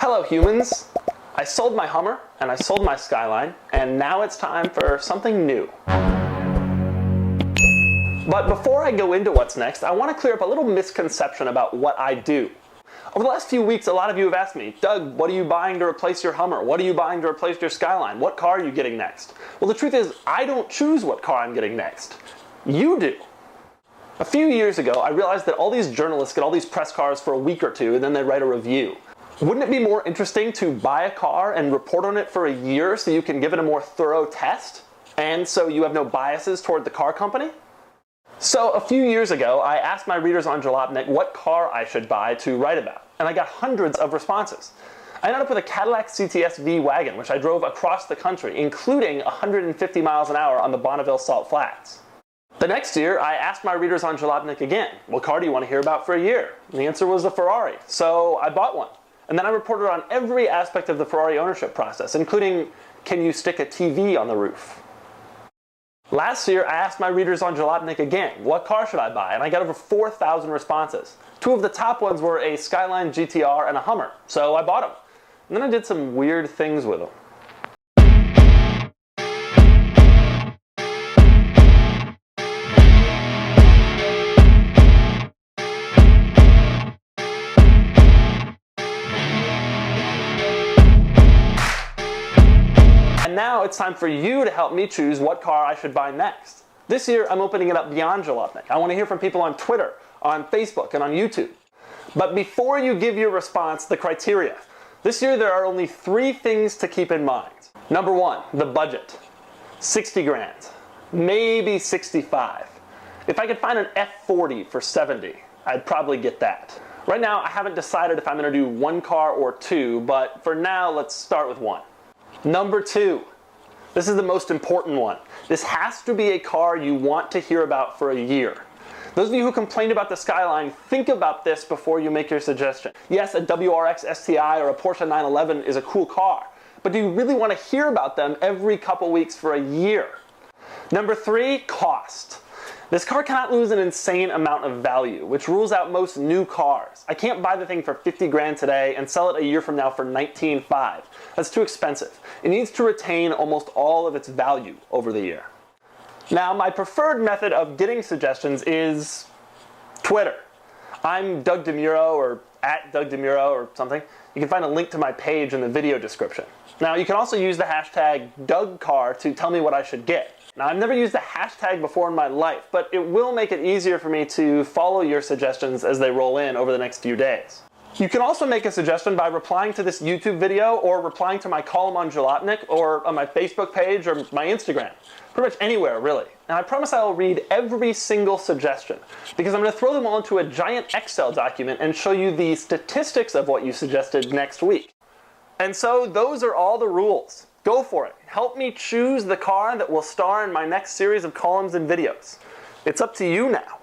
Hello humans! I sold my Hummer and I sold my Skyline, and now it's time for something new. But before I go into what's next, I want to clear up a little misconception about what I do. Over the last few weeks, a lot of you have asked me, Doug, what are you buying to replace your Hummer? What are you buying to replace your Skyline? What car are you getting next? Well, the truth is, I don't choose what car I'm getting next. You do. A few years ago, I realized that all these journalists get all these press cars for a week or two and then they write a review. Wouldn't it be more interesting to buy a car and report on it for a year so you can give it a more thorough test? And so you have no biases toward the car company? So a few years ago, I asked my readers on Jalopnik what car I should buy to write about, and I got hundreds of responses. I ended up with a Cadillac CTS V wagon, which I drove across the country, including 150 miles an hour on the Bonneville Salt Flats. The next year, I asked my readers on Jalopnik again, what car do you want to hear about for a year? And the answer was a Ferrari, so I bought one. And then I reported on every aspect of the Ferrari ownership process, including, can you stick a TV on the roof? Last year, I asked my readers on Jalopnik again, what car should I buy? And I got over 4,000 responses. Two of the top ones were a Skyline GTR and a Hummer, so I bought them. And then I did some weird things with them. And now it's time for you to help me choose what car I should buy next. This year, I'm opening it up beyond Jalopnik. I want to hear from people on Twitter, on Facebook, and on YouTube. But before you give your response, the criteria. This year, there are only 3 things to keep in mind. Number 1, the budget. 60 grand, maybe 65. If I could find an F40 for 70, I'd probably get that. Right now, I haven't decided if I'm going to do one car or 2, but for now, let's start with 1. Number 2, this is the most important one. This has to be a car you want to hear about for a year. Those of you who complained about the Skyline, think about this before you make your suggestion. Yes, a WRX STI or a Porsche 911 is a cool car, but do you really want to hear about them every couple weeks for a year? Number 3, cost. This car cannot lose an insane amount of value, which rules out most new cars. I can't buy the thing for 50 grand today and sell it a year from now for 19.5. That's too expensive. It needs to retain almost all of its value over the year. Now, my preferred method of getting suggestions is Twitter. I'm Doug DeMuro or @DougDeMuro or something. You can find a link to my page in the video description. Now, you can also use the hashtag DougCar to tell me what I should get. Now, I've never used a hashtag before in my life, but it will make it easier for me to follow your suggestions as they roll in over the next few days. You can also make a suggestion by replying to this YouTube video or replying to my column on Jalopnik or on my Facebook page or my Instagram. Pretty much anywhere, really. And I promise I will read every single suggestion because I'm going to throw them all into a giant Excel document and show you the statistics of what you suggested next week. And so those are all the rules. Go for it. Help me choose the car that will star in my next series of columns and videos. It's up to you now.